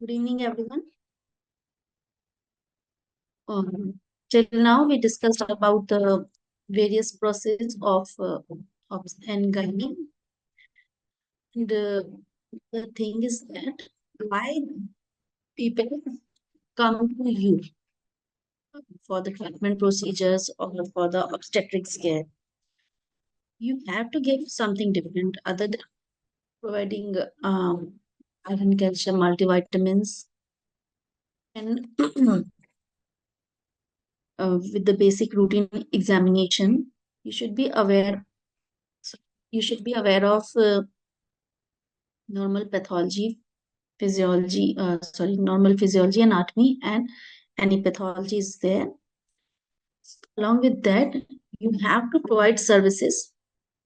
Good evening, everyone. Till now, we discussed about the various process of and gynae. And the thing is that why people come to you for the treatment procedures or for the obstetrics care. You have to give something different other than providing iron, calcium, multivitamins, and with the basic routine examination. You should be aware. You should be aware of normal pathology, normal physiology, anatomy, and any pathology is there. Along with that, you have to provide services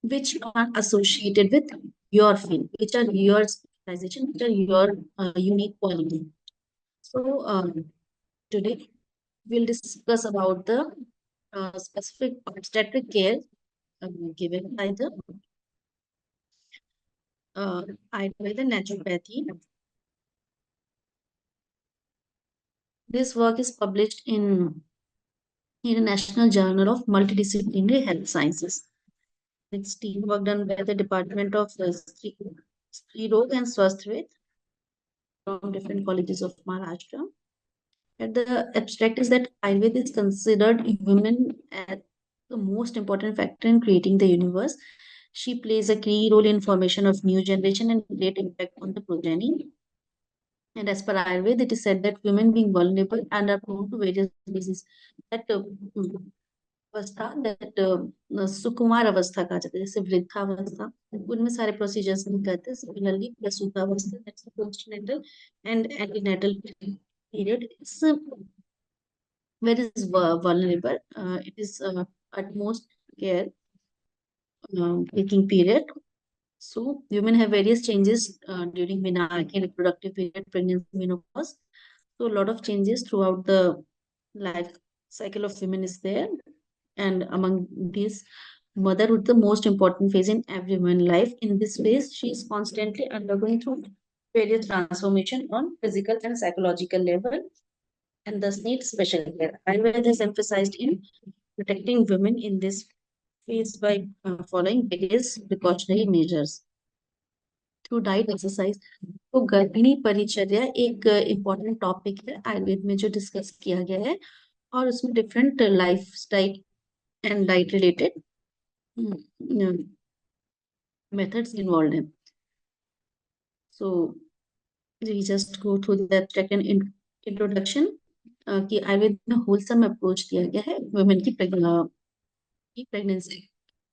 which are associated with your field, which are your specialization, which are your unique quality. So today we'll discuss about the specific obstetric care given by the Ayurveda naturopathy. This work is published in International Journal of Multidisciplinary Health Sciences. It's teamwork done by the Department of Stree Rog and Swasthvit from different colleges of Maharashtra. And the abstract is that Ayurveda is considered women as the most important factor in creating the universe. She plays a key role in formation of new generation and great impact on the progeny. And as per Ayurveda, it is said that women being vulnerable and are prone to various diseases. That अवस्था that सुकुमार अवस्था कहा जाता है जैसे वृद्धावस्था उनमें सारे procedures नहीं करते सिमिलरली प्रसूतावस्था that's postnatal and antenatal period is very vulnerable. It is utmost care taking period. So women have various changes during menarche, reproductive period, pregnancy, menopause. So a lot of changes throughout the life cycle of women is there. And among these, motherhood the most important phase in every woman's life. In this phase, she is constantly undergoing through various transformation on physical and psychological level and thus needs special care. Ayurveda is emphasized in protecting women in this phase by following various precautionary measures through diet exercise. तो गर्भिणी परिचर्या एक important topic है आयुर्वेद में जो discuss किया गया है और उसमें different life style and diet related methods involved in. So we just go through the second introduction कि आयुर्वेद में होलसम अप्रोच दिया गया है वुमेन की प्रेगनेंसी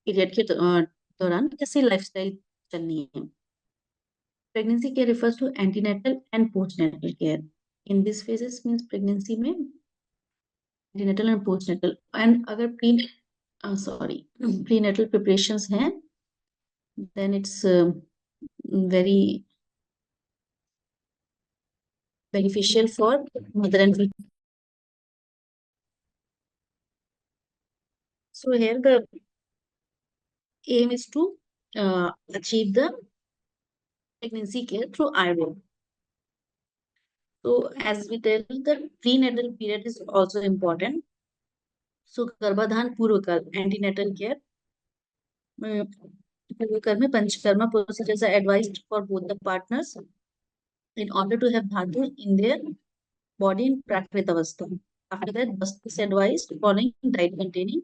पीरियड के दौरान कैसे लाइफस्टाइल चलनी है. Pregnancy care refers to antenatal and postnatal care. In this phases means pregnancy में antenatal and postnatal and अगर prenatal preparations हैं then it's very beneficial for mother and baby. So here the aim is to achieve the pregnancy care through Ayurveda. So as we tell, the prenatal period is also important. So गर्भाधान पूर्व काल antenatal care पूर्व काल में panchakarma procedures are advised for both the partners in order to have dhatu in their body in prakrit avastha. After that, Basti is advised following diet containing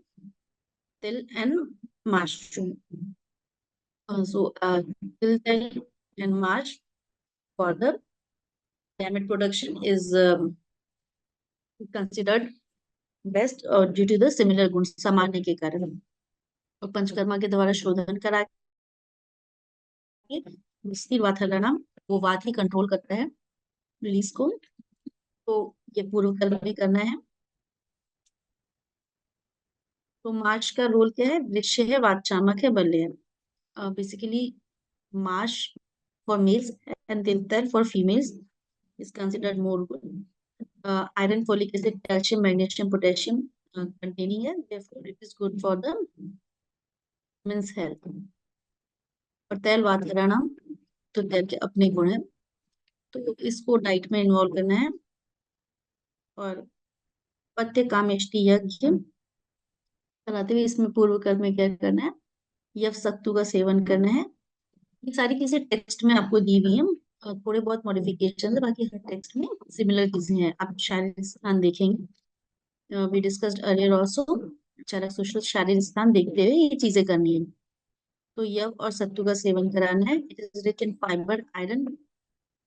till and mushroom. Till and march for the gamete production is considered best और due to the similar गुण सामान्य के कारण और पंचकर्मा के द्वारा शोधन करा के स्थिर वातावरण वो वात ही कंट्रोल करता है रिलीज को. तो ये पूर्व कर्म में करना है. तो मार्च का रोल क्या है. वृक्ष है, वात चामक है, बल्ले है. बेसिकली मार्च फॉर मेल्स एंड दिनतर for females is considered more good. Iron, folic acid, calcium, magnesium, potassium containing है, therefore it is good for the women's health. और तैल वात कराना तो तैल के अपने गुण है. तो इसको डाइट में इन्वॉल्व करना है। और पत्य कामेष्टि यज्ञ कराते हुए इसमें पूर्व कर्म में क्या करना है, यव सत्तू का सेवन करना है। ये सारी चीजें टेक्स्ट में आपको दी हुई है, थोड़े बहुत मॉडिफिकेशन है, बाकी हर टेक्स्ट में सिमिलर चीजें हैं। आप शारीरिक स्थान देखेंगे, वी डिस्कस्ड अर्लियर आल्सो, चरक सुश्रुत शारीरिक स्थान देखते हुए ये चीजें करनी है। तो यव और सत्तू का सेवन कराना है। It is rich in fibre, iron,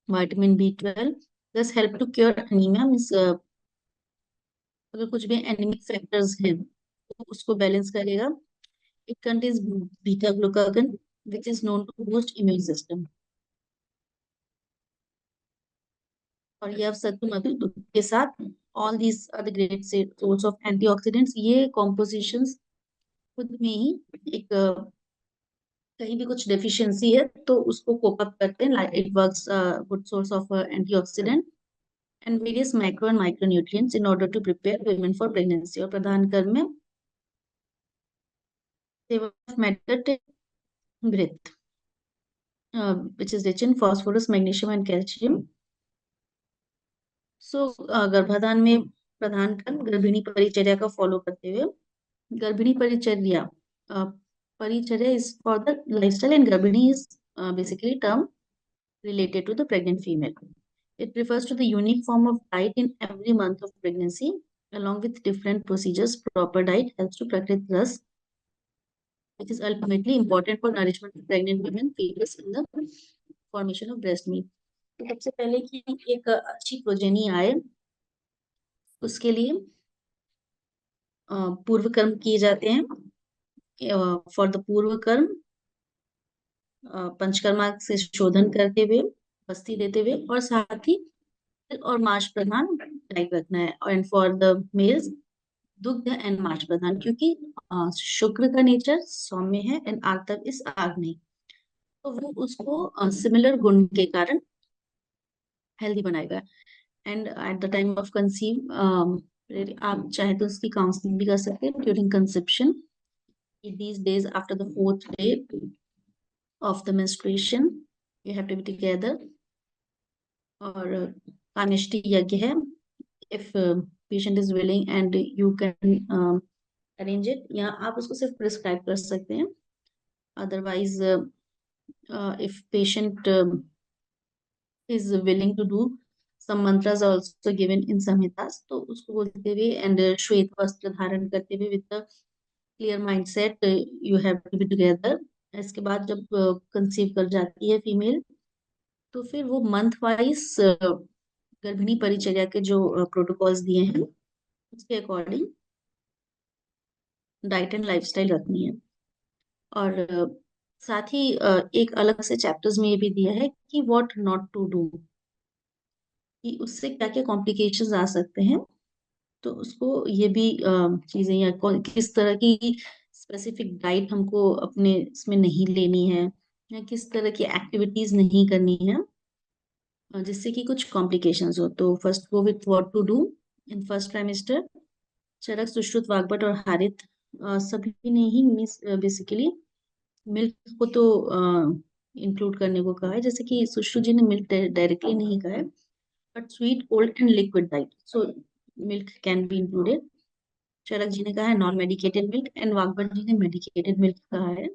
vitamin B12, this help to cure anaemia. Means अगर कुछ भी एनीमिक फैक्टर्स हैं तो उसको बैलेंस करेगा। It contains beta glucagon which is known to boost immune system. और ये सत्तू मधु दूध के साथ, all these are the great source of antioxidants. ये कॉम्पोजिशंस खुद में ही एक कहीं भी कुछ डेफिशिएंसी है तो उसको कोप अप करते हैं। It works good source of antioxidant and various micro and micro nutrients in order to prepare women for pregnancy. और प्रधान कर्म में सेवन ऑफ मेडिकेटेड घृत which is rich in phosphorus, magnesium and calcium. So गर्भाधान में प्रधान कर्म गर्भिणी परिचर्या का फॉलो करते हुए, गर्भिणी परिचर्या परिचर्या is for the lifestyle and गर्भिणी is basically term related to the pregnant female. It refers to the unique form of diet in every month of pregnancy along with different procedures. Proper diet helps to Prakrit Plus, which is ultimately important for nourishment of pregnant women fetus in the formation of breast milk. तो सबसे पहले कि एक अच्छी progeny आए उसके लिए पूर्व कर्म किए जाते हैं। फॉर द पूर्व कर्म पंचकर्मा से शोधन करते हुए, बस्ती देते हुए, और साथ ही और माश प्रधान डाइट रखना है। एंड फॉर द मेल्स दुग्ध एंड माश प्रधान, क्योंकि शुक्र का नेचर सौम्य है एंड आर्तव इस आग्नेय, तो वो उसको सिमिलर गुण के कारण हेल्दी बनाएगा। And at the time of conceive आप चाहे तो उसकी काउंसलिंग भी कर सकते हैं during conception. These days after the fourth day of the menstruation you have to be together। और कामेष्टि यज्ञ है। if patient is willing and you can arrange it, या आप उसको सिर्फ प्रिस्क्राइब कर सकते हैं। otherwise if patient is willing to do, some mantras are also given in samhitas, तो उसको बोलते हुए एंड श्वेत वस्त्र धारण करते हुए with clear mindset you have to be together. इसके बाद जब कंसीव कर जाती है फीमेल तो फिर वो मंथ वाइज गर्भिणी परिचर्या के जो प्रोटोकॉल्स दिए हैं उसके अकॉर्डिंग डाइट एंड लाइफस्टाइल रखनी है। और साथ ही एक अलग से चैप्टर्स में ये भी दिया है कि व्हाट नॉट टू डू, कि उससे क्या क्या कॉम्प्लिकेशंस आ सकते हैं। तो उसको ये भी चीजें या किस तरह की स्पेसिफिक डाइट हमको अपने इसमें नहीं लेनी है, या किस तरह की एक्टिविटीज नहीं करनी है जिससे कि कुछ कॉम्प्लिकेशंस हो। तो first go with what to do in first trimester. Charaka Sushruta Vagbhata और हारित सभी ने ही बेसिकली मिल्क को तो इंक्लूड करने को कहा है, जैसे कि सुश्रुत जी ने मिल्क डायरेक्टली नहीं कहा है, but sweet cold and liquid diet, so milk can be included. Charaka ji ने कहा है non medicated milk and Vagbhata ji ने मेडिकेटेड मिल्क कहा है।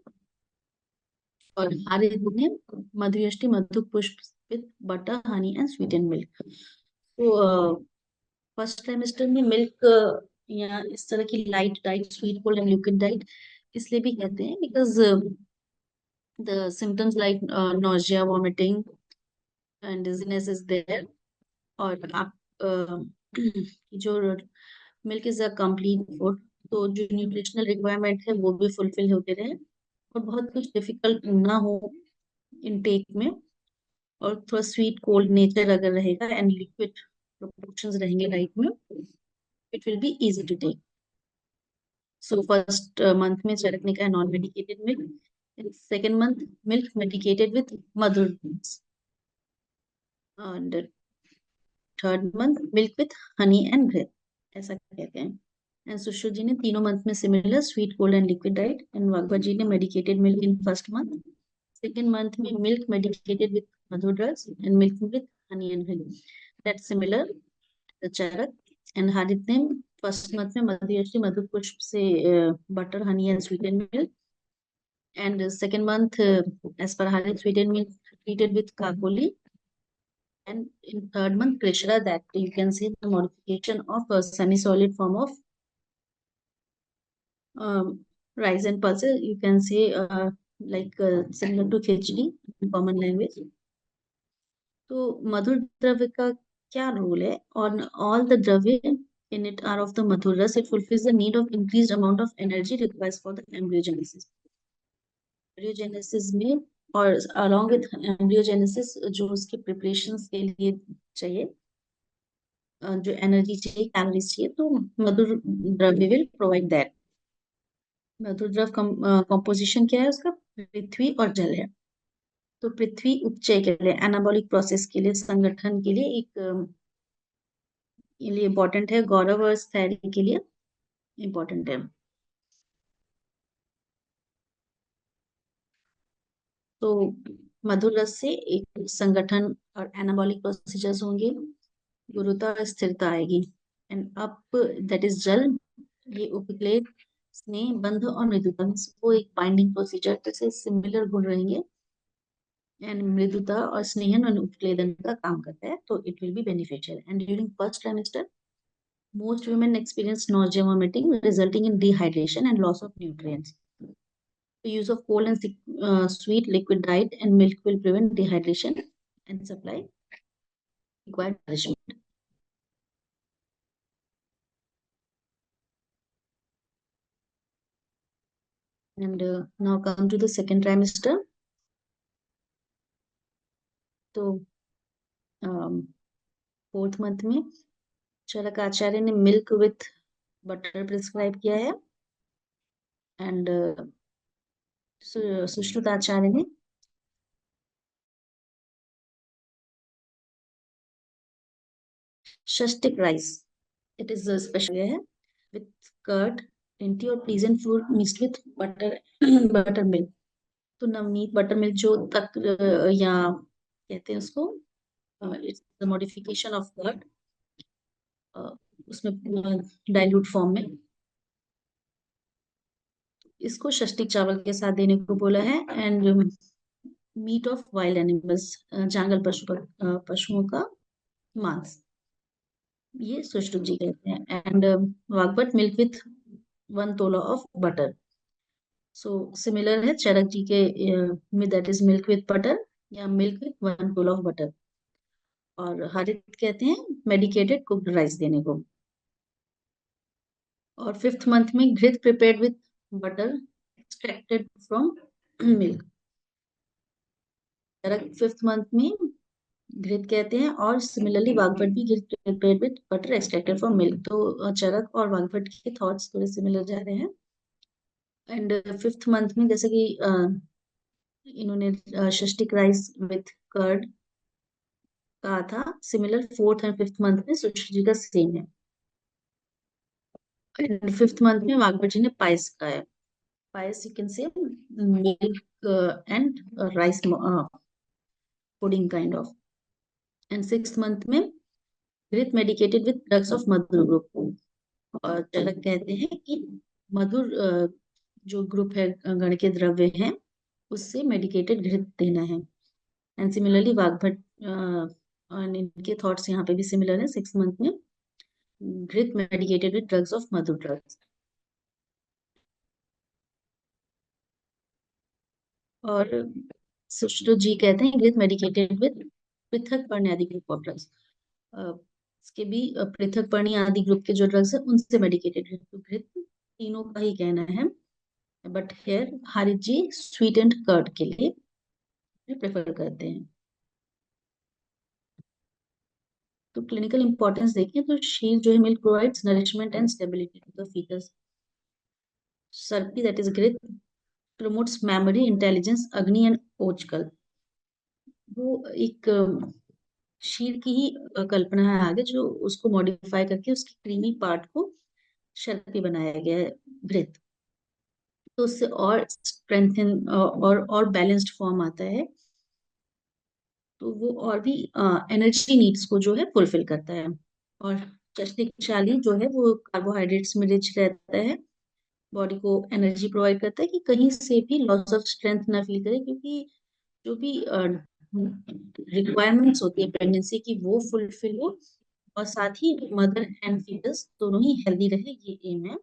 और हारित ने मधुयष्टि मधु पुष्प with butter honey and sweetened milk. तो फर्स्ट ट्राइमेस्टर में मिल्क या इस तरह की light diet, sweet cold and liquid diet इसलिए भी कहते हैं because the symptoms like nausea, vomiting and dizziness is there। और आप जो milk is a complete food, तो जो न्यूट्रिशनल रिक्वायरमेंट है वो भी फुलफिल होते रहे और बहुत कुछ डिफिकल्ट ना हो इनटेक में, और थोड़ा स्वीट कोल्ड नेचर अगर रहेगा एंड लिक्विड प्रोपोर्शंस रहेंगे डाइट में, it will be easy to take. So first month में चरक ने कहा non medicated milk, second month milk medicated with mother and third month milk with honey and घृत, ऐसा कहते हैं। एंड सुश्रुत जी ने तीनों मंथ में similar sweet cold and liquid diet. And Vagbhata ji ने medicated milk in first month, second month में milk medicated with madhu drugs and milk with honey and honey. That's similar. The charak and Hadith name. First month में मधुयश्री मधु पुष्प से butter, honey and sweetened milk. And second month, as per Hadith, sweetened milk treated with kakoli. And in third month, Krishna, that you can see the modification of a semi-solid form of um, rice and pulses. You can say similar to khichdi in common language. तो मधुर द्रव्य का क्या role है? On all the द्रव्य in it are of the madhur ras. It fulfills the need of increased amount of energy required for the embryogenesis. Embryogenesis में और along with embryogenesis जो उसके preparations के लिए चाहिए, जो एनर्जी चाहिए, कैलोरीज चाहिए, तो मधुर द्रव्य विल प्रोवाइड दैट. मधुर द्रव्य कंपोजिशन क्या है उसका? पृथ्वी और जल है. तो पृथ्वी उपचय के लिए, एनाबॉलिक प्रोसेस के लिए, संगठन के लिए ये लिए इम्पोर्टेंट है. गौरव और स्थैर्य के लिए इम्पोर्टेंट है. तो मधुर रस से एक संगठन और एनाबॉलिक प्रोसीजर्स होंगे, गुरुता और स्थिरता आएगी. एंड अप दैट इज जल, ये उपक्लेद, स्नेह, बंध और मृदुता, वो एक बाइंडिंग प्रोसीजर जैसे सिमिलर गुण रहेंगे. एंड मृदुता और स्नेहन और उपक्लेदन का काम करता है, तो it will be beneficial. And during first trimester most women experience nausea, vomiting, resulting in dehydration and loss of nutrients. The use of cold and sweet liquid diet and milk will prevent dehydration and supply required nourishment. And now come to the second trimester. तो fourth month में चरक आचार्य ने milk with butter prescribe किया है. And Sushruta आचार्य ने षष्टिक rice, it is special है, with curd, टेंटी और pleasant food mixed with butter butter milk. तो Navneet butter milk जो तक या कहते हैं उसको, it's the modification of curd, उसमें डाइल्यूट फॉर्म में. इसको षष्टिक चावल के साथ देने को बोला है. And meat of wild animals, जंगल पशुओं का मांस, ये सुश्रुत जी कहते हैं. एंड वागभट मिल्क विथ 1 तोला ऑफ बटर. सो सिमिलर है चरक जी के में, that is milk with butter या मिल्क विथ 1 तोला ऑफ बटर. और हरित कहते हैं मेडिकेटेड कुक्ड राइस देने को. और फिफ्थ मंथ में घृत prepared with butter extracted from milk. Fifth month में घृत कहते हैं. और सिमिलरली वागभट भी घृत prepared with butter extracted from milk. तो चरक और वागभट के थॉट्स थोड़े सिमिलर जा रहे हैं. एंड फिफ्थ मंथ में जैसे कि इन्होंने षष्टिक राइस विथ कर्ड कहा था, similar fourth and fifth month में सुश्रुत जी का सेम है. एंड फिफ्थ मंथ में वागभट जी ने पायस का है. Payas you can say milk and rice pudding kind of. And sixth month में घृत medicated with drugs of madhur group. और चरक कहते हैं कि मधुर जो ग्रुप है, गण के द्रव्य हैं, उससे मेडिकेटेड घृत देना है. एंड सिमिलरली वागभट इनके थॉट्स यहाँ पे भी सिमिलर है. सिक्स मंथ में घृत medicated with drugs of Madhur drugs. और सुश्रुत जी कहते हैं घृत मेडिकेटेड विद पृथक पर्णी आदि ग्रुप ऑफ ड्रग्स. इसके भी पृथक पर्णी आदि ग्रुप के जो ड्रग्स है उनसे मेडिकेटेड है. तो घृत तीनों का ही कहना है. But here Harit ji sweet and curd के लिए प्रेफर करते हैं. तो क्लिनिकल इंपॉर्टेंस देखें तो शीर जो है milk provides nourishment and stability to the foetus. सर्पी दैट इज घृत promotes memory, intelligence, agni and ओचकल. वो एक शीर की ही कल्पना है आगे, जो उसको मॉडिफाई करके उसकी क्रीमी पार्ट को शर्पी बनाया गया है घृत. तो उससे और स्ट्रेंथन और बैलेंस्ड फॉर्म आता है. तो वो और भी एनर्जी नीड्स को जो है फुलफिल करता है। और चटनी चाली जो है वो कार्बोहाइड्रेट्स में रिच रहता है, बॉडी को एनर्जी प्रोवाइड करता है कि कहीं से भी लॉस ऑफ स्ट्रेंथ ना फील करे, क्योंकि जो भी रिक्वायरमेंट्स होती है प्रेगनेंसी की वो फुलफिल हो, और साथ ही मदर एंड फीटस दोनों ही हेल्दी रहे, ये एम है।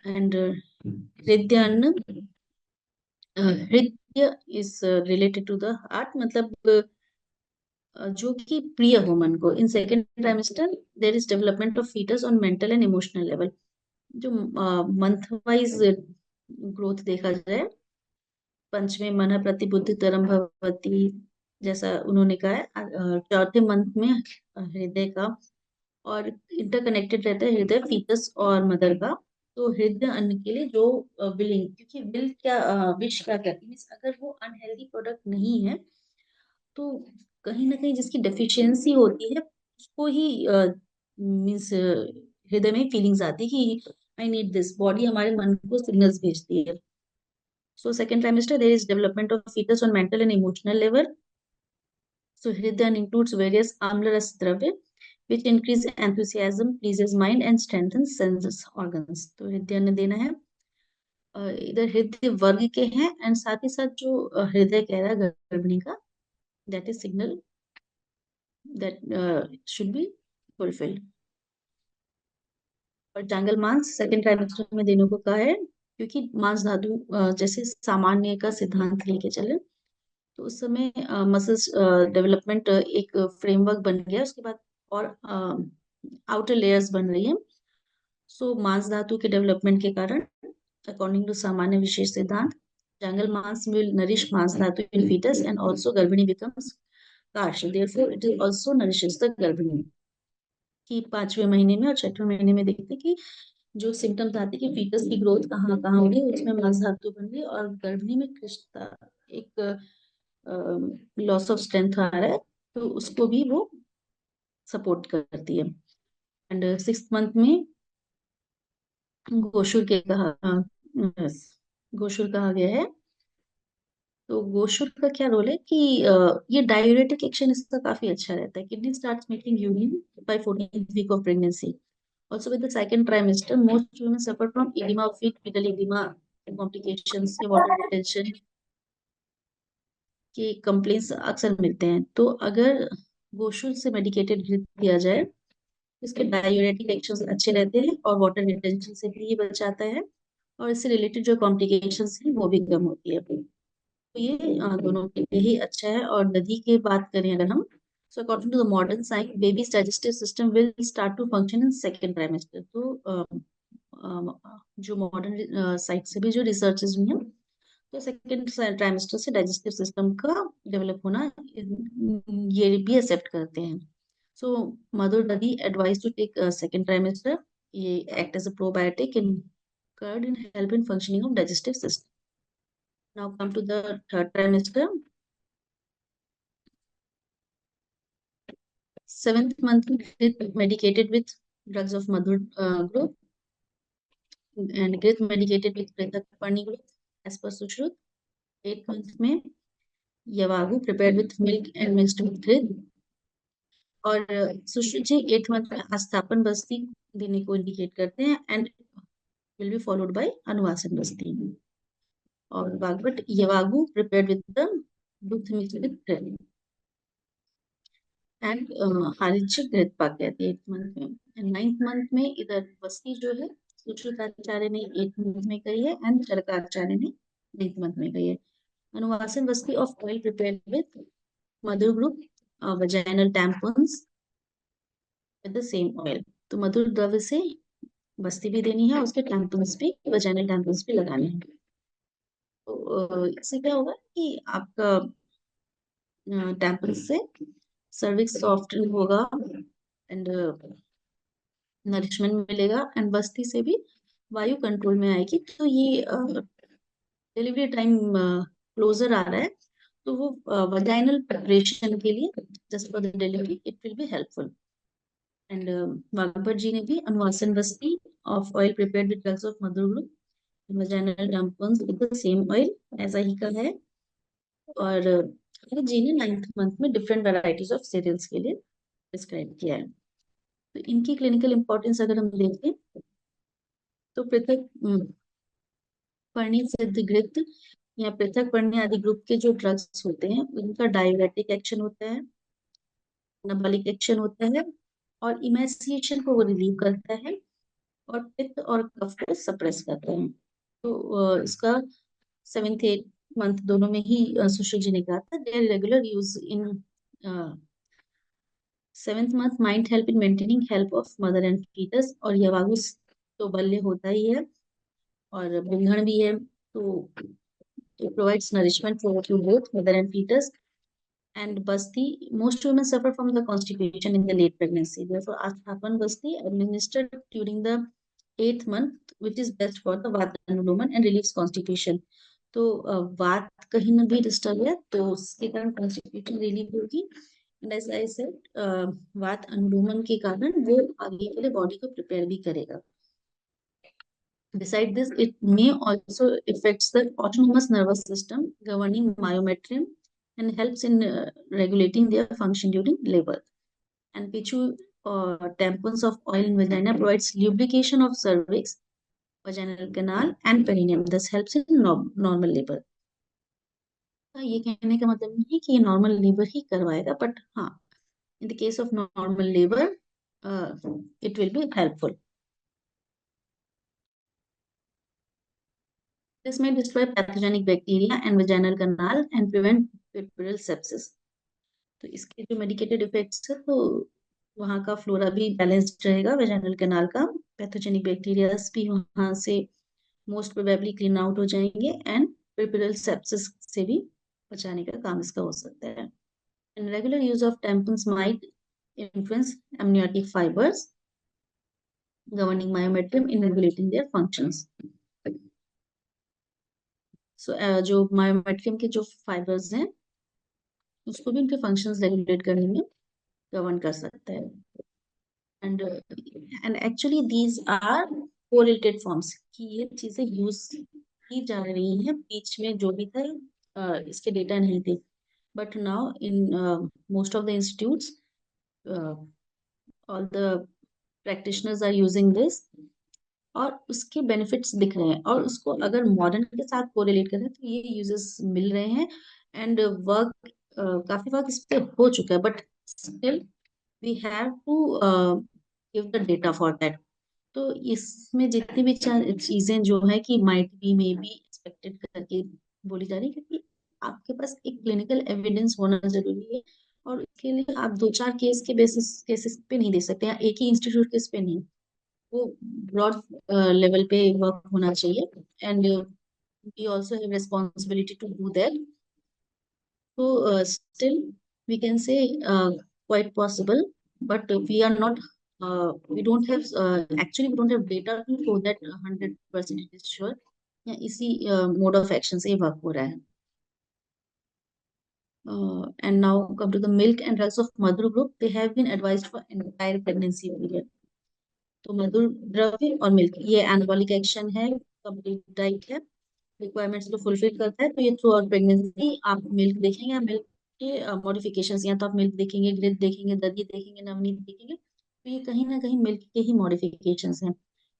एंड हृदयान्न, हृदय is related to the heart, मतलब जो कि प्रिय हो मन को। In second trimester there is development of foetus on mental and emotional level. जो मंथ वाइज ग्रोथ देखा जाए, पंचमे मन प्रतिबुद्धितरम भवति, जैसा उन्होंने कहा है, चौथे मंथ में हृदय का, और इंटरकनेक्टेड रहता है हृदय फीटस और मदर का। तो हृदय अन्न के लिए जो विलिंग, क्योंकि विल क्या, विश क्या कहती है, अगर वो अनहेल्दी प्रोडक्ट नहीं है तो कहीं ना कहीं जिसकी डेफिशिएंसी होती है उसको ही मीन्स हृदय में फीलिंग्स आती है कि आई नीड दिस, बॉडी हमारे मन को सिग्नल्स भेजती है। So second trimester, there is development of fetus on mental and emotional level. So hridayan includes various amla द्रव्य which increase enthusiasm, pleases mind and strengthens senses organs. तो हृदयान देना है, इधर हृदय वर्ग के हैं, एंड साथ ही साथ जो हृदय कह रहा है गर्भिणी का, that is signal that should be fulfilled. और जांगल मांस सेकेंड ट्राइमेस्टर में देने को कहा है, क्योंकि मांस धातु जैसे सामान्य का सिद्धांत लेके चले, तो उस समय मसल्स डेवलपमेंट एक फ्रेमवर्क बन गया, उसके बाद और आउटर लेयर्स बन रही है। सो मांस धातु के डेवलपमेंट के कारण, अकॉर्डिंग टू सामान्य विशेष सिद्धांत, जंगल मांस विल नरिश मांस धातु इन फीटस एंड आल्सो गर्भिणी बिकम्स कार्श, therefore it is also nourishes the गर्भिणी। कि पांचवें महीने में और छठवें महीने में देखते हैं कि जो सिम्टम्स आते हैं कि फीटस की ग्रोथ कहाँ कहाँ हो रही है, उसमें मांस धातु बन रही है, और गर्भिणी में कृष्णता, एक लॉस ऑफ स्ट्रेंथ आ रहा है, तो उसको भी वो सपोर्ट करती है। एंड सिक्स मंथ में गोशुर के कहा गोशुर कहा गया है। तो गोशुर का क्या रोल है कि ये डायूरेटिक एक्शन इसका काफी अच्छा रहता है। Kidney starts making urine by 14th week of pregnancy. Also with the second trimester, most women suffer from edema of feet, fetal edema, complications या water retention के कंप्लेंट्स अक्सर मिलते हैं। तो अगर गोशुर से मेडिकेटेड दिया जाए, इसके डायूरेटिक एक्शंस अच्छे रहते हैं और वाटर रिटेंशन से भी ये बचाता है, और इससे रिलेटेड जो कॉम्प्लिकेशंस हैं वो भी कम होती है। तो ये दोनों के लिए ही अच्छा है। और नदी की बात करें अगर हम, so according to the modern science, babies digestive system will start to function in second trimester. तो जो मॉडर्न साइंस से भी जो रिसर्चेस हुई हैं, तो सेकेंड ट्राइमेस्टर से डाइजेस्टिव सिस्टम का डेवलप होना ये भी एक्सेप्ट करते हैं। सो मदर ददी advise to take second trimester, ये act as a probiotic in curd in help in functioning of digestive system. Now come to the third trimester. Seventh month medicated with drugs of Madhur group, and Grith medicated with Prithakparni group as per Sushrut. 8th month में Yavagu prepared with milk and mixed with Grith. और सुश्रुत जी 8th month में आस्थापन बस्ती देने को indicate करते हैं, and will be followed by anuvasan basti. और Vagbhata yavagu prepared with the doodh mixed with Grith and हारिच घृत पाक कहते हैं 8th मंथ में। एंड 9th मंथ में इधर बस्ती जो है सुश्रुताचार्य ने 8th मंथ में कही है, एंड चरकाचार्य ने 9th मंथ में कही है। Anuvasan basti of oil prepared with madhur group vaginal tampons with the same oil. तो मधुर द्रव्य से बस्ती भी देनी है, उसके टैम्पन्स भी, वजाइनल टैम्पन्स भी लगाने हैं। तो इससे क्या होगा कि आपका टैम्पन्स से सर्विक्स सॉफ्ट होगा, एंड नरिशमेंट मिलेगा, एंड बस्ती से भी वायु कंट्रोल में आएगी। तो ये डिलीवरी टाइम क्लोजर आ रहा है, तो वो वजाइनल प्रिपरेशन के लिए just for the delivery it will be helpful. And Vagbhata ji ने भी anuvasan basti of oil prepared with drugs of madhur group vaginal tampons with the same oil ऐसा ही कहा है। और और जी ने 9th मंथ में डिफरेंट वैरायटीज ऑफ सीरियल्स के लिए प्रिस्क्राइब किया है। तो इनकी क्लिनिकल इंपॉर्टेंस अगर हम देखें तो पृथक पर्णी सिद्ध या पृथक पर्णी आदि ग्रुप के जो ड्रग्स होते हैं उनका डायरेटिक एक्शन होता है, एनाबॉलिक एक्शन होता है, और इमेसिएशन को वो रिलीव करता है, और पित्त और कफ को सप्रेस करता है। तो इसका 7th 8th मंथ दोनों में ही सुश्री जी ने कहा था there regular use in 7th month mind help in maintaining help of mother and foetus, और यवागुस तो बल्य होता ही है और बिंगहण भी है। तो it provides nourishment for to both mother and fetus. And Basti, most women suffer from the constipation in the late pregnancy. Therefore, Asthapan Basti administered during the 8th month, which is best for the Vata अनुलोमन and relieves constipation. तो वात कहीं न भी disturb है तो उसके कारण constipation relieve होगी। एंड एज आई सेड, वात अनुलोमन के कारण वो आगे के लिए बॉडी को प्रिपेयर भी करेगा। Besides this, it may also affects the autonomous nervous system governing myometrium and helps in regulating their function during labor. And Pichu tampons of oil in vagina provides lubrication of cervix, vaginal canal, and perineum. This helps in normal labor. ये कहने का मतलब नहीं है कि ये normal labour ही करवाएगा, but हाँ, in the case of normal labor, it will be helpful. This may destroy pathogenic bacteria and vaginal canal and prevent puerperal sepsis. तो इसके जो मेडिकेटेड इफेक्ट्स है तो वहाँ का फ्लोरा भी बैलेंस्ड रहेगा, वेजाइनल कैनाल का पैथोजेनिक बैक्टीरियाज भी वहाँ से मोस्ट प्रोबेबली क्लीन आउट हो जाएंगे, एंड पुerperal sepsis से भी बचाने का काम इसका हो सकता है। And regular use of tampons might influence amniotic fibers governing myometrium in regulating their functions. सो जो मायोमेट्रियम के जो फाइबर्स हैं उसको भी उनके फंक्शंस रेगुलेट करने में गवर्न कर सकता है। And actually these are correlated forms कि ये चीजें यूज की जा रही हैं, बीच में जो भी था इसके डेटा नहीं थे, but now in most of the institutes all the practitioners are using this, और उसके बेनिफिट्स दिख रहे हैं, और उसको अगर मॉडर्न के साथ कोरिलेट करें तो ये यूजेस मिल रहे हैं। एंड वर्क काफी वर्क इस पे हो चुका है, but still we have to give the data for that. तो इसमें जितनी भी चीजें जो है कि might be may be expected करके बोली जा रही है, क्योंकि आपके पास एक क्लिनिकल एविडेंस होना जरूरी है, और उसके लिए आप 2 4 केस के केसेस पे नहीं दे सकते, या एक ही इंस्टीट्यूट केस पे नहीं, वो ब्रॉड लेवल पे वर्क होना चाहिए। And we also have responsibility to do that. So still we can say quite possible, but we are not. We don't have actually we don't have data to show that 100% it is sure. या इसी mode of action से ये work हो रहा है. And now come to the milk and drugs of mother group. They have been advised for entire pregnancy period. तो मधुर द्रव्य और मिल्क ये एनाबॉलिक एक्शन है, कंप्लीट डाइट है, रिक्वायरमेंट्स को फुलफिल करता है। तो ये थ्रू आउट प्रेगनेंसी आप मिल्क देखेंगे, या मिल्क के मॉडिफिकेशंस, या तो आप मिल्क देखेंगे, ग्रिड देखेंगे, दही देखेंगे, नवनीत देखेंगे, तो ये कहीं ना कहीं मिल्क के ही मॉडिफिकेशंस हैं,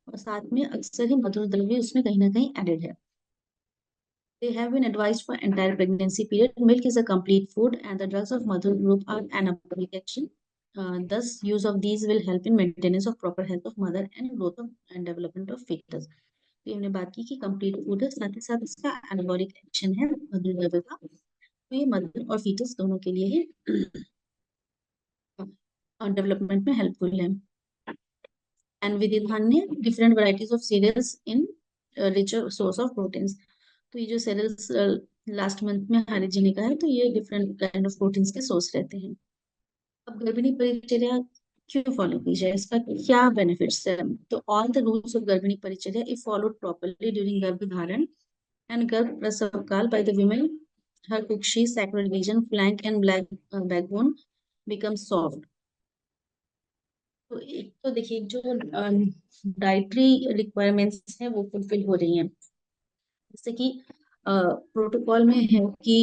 और साथ में अक्सर ही मधुर द्रव्य उसमें कहीं ना कहीं एडेड है। They have been advised for entire pregnancy period. Milk is a complete food, and the drugs of mother group are anabolic action. Thus, use of these will help in maintenance of proper health of mother and growth of and development of fetus. तो हमने बात की कि complete food है, साथ ही साथ इसका anabolic action है मधुर द्रव्य का, तो ये मदर और फीटस दोनों के लिए ही डेवलपमेंट में हेल्पफुल है। एंड विधिधान ने different varieties of cereals in richer source of proteins. तो ये जो सीरियल्स लास्ट मंथ में हरी जी ने कहा है, तो ये डिफरेंट काइंड ऑफ प्रोटीन्स के सोर्स रहते हैं। अब गर्भिणी परिचर्या क्यों फॉलो की जाए, इसका क्या बेनिफिट्स है? तो ऑल द रूल्स ऑफ गर्भिणी परिचर्या इफ फॉलोड प्रॉपर्ली ड्यूरिंग गर्भधारण and गर्भ प्रसव काल by the women, her coccyx, sacral region, flank and black backbone become soft. तो एक तो देखिए जो डाइटरी रिक्वायरमेंट्स हैं वो फुलफिल हो रही हैं, जैसे कि प्रोटोकॉल में है कि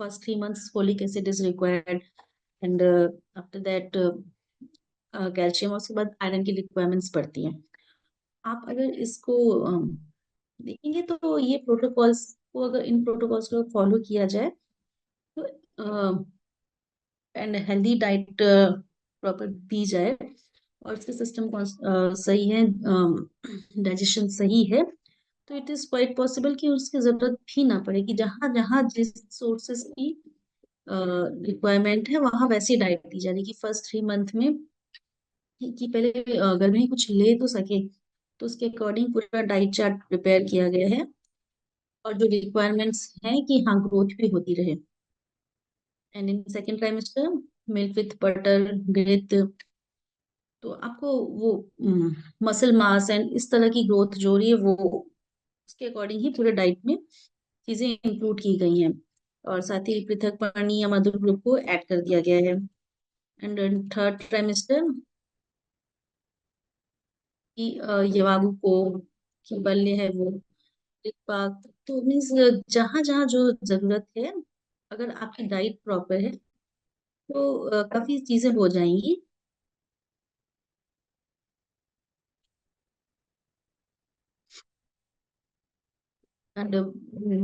first 3 months folic acid is required, and after that calcium, और उसके बाद आयरन की रिक्वायरमेंट्स पड़ती हैं। आप अगर इसको देखेंगे तो ये प्रोटोकॉल्स को, अगर इन प्रोटोकॉल्स को फॉलो किया जाए तो एंड हेल्दी डाइट प्रॉपर दी जाए और इसके सिस्टम सही है, डाइजेशन सही है, तो इट इज क्वाइट पॉसिबल कि उसकी जरूरत भी ना पड़े, कि जहां जहां जिस सोर्सेस की रिक्वायरमेंट है वहां वैसी डाइट दी जाए कि फर्स्ट 3 मंथ में कि पहले गर्भिणी कुछ ले तो सके, तो उसके अकॉर्डिंग पूरा डाइट चार्ट प्रिपेयर किया गया है, और जो रिक्वायरमेंट्स हैं कि हाँ ग्रोथ भी होती रहे। And in second trimester milk with butter ग्रेथ, तो आपको वो मसल मास एंड इस तरह की ग्रोथ जो हो रही है वो उसके अकॉर्डिंग ही पूरे डाइट में चीजें इंक्लूड की गई हैं, और साथ ही पृथक पानी या मधुर ग्रुप को ऐड कर दिया गया है। एंड थर्ड ट्राइमेस्टर की यवागु को की बल्ले है वो पाक, तो मीन्स जहां जहां जो जरूरत है, अगर आपकी डाइट प्रॉपर है तो काफी चीजें हो जाएंगी। एंड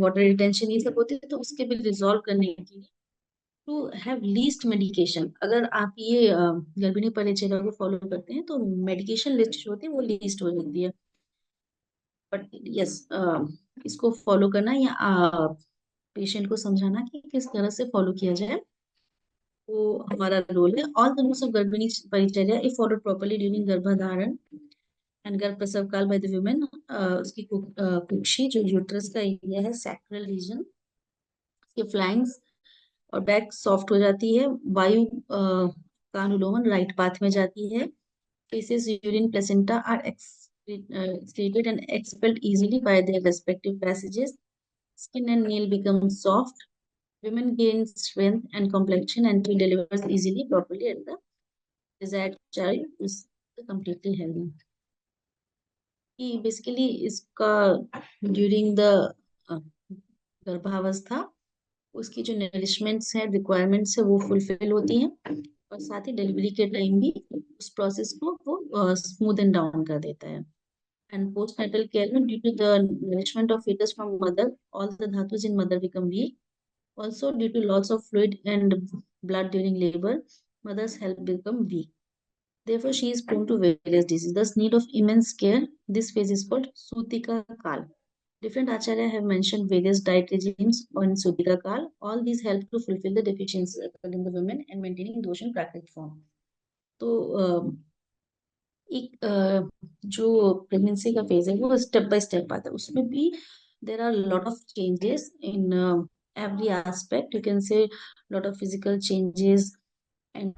वाटर रिटेंशन ये सब होती है, तो उसके भी रिजॉल्व करने के लिए टू हैव लीस्ट मेडिकेशन, अगर आप ये गर्भिणी परिचर्या को फॉलो करते हैं तो मेडिकेशन लिस्ट जो होती है वो लीस्ट हो जाती है। बट यस, इसको फॉलो करना या पेशेंट को समझाना कि किस तरह से फॉलो किया जाए, वो हमारा रोल है। ऑल द रूल्स ऑफ गर्भिणी परिचर्या इफ फॉलोड प्रॉपर्ली ड्यूरिंग गर्भधारण एंड गर्भ प्रसव काल बाय द वुमेन, उसकी कुक्षी जो यूट्रस का एरिया है, सैक्रल रीजन के फ्लैंक्स और बैक सॉफ्ट हो जाती है, वायु का अनुलोमन राइट पाथ में जाती है, feces, urine, placenta are excreted and expelled easily by their respective passages. Skin and nail become soft. Women gain strength and complexion and she delivers easily, properly, and the desired child is completely healthy. कि basically इसका during the गर्भावस्था उसकी जो नरिशमेंट्स है, requirements है, वो fulfil होती हैं, और साथ ही डिलीवरी के टाइम भी उस प्रोसेस को वो स्मूथ एंड डाउन कर देता है। And postnatal care, due to the nourishment of fetus from mother, all the dhatus in mother become weak. Also, due to loss of fluid and blood during labor, mother's health become weak. Therefore, she is prone to various diseases. Thus, need of immense care. This phase is called Sutika Kal. Different acharya have mentioned various diet regimes on Sutika Kal. All these help to fulfill the deficiencies occurred in the women and maintaining dosh in प्राकृतिक form. तो एक जो pregnancy का phase है वो step by step आता है, उसमें भी there are lot of changes in every aspect. You can say lot of physical changes and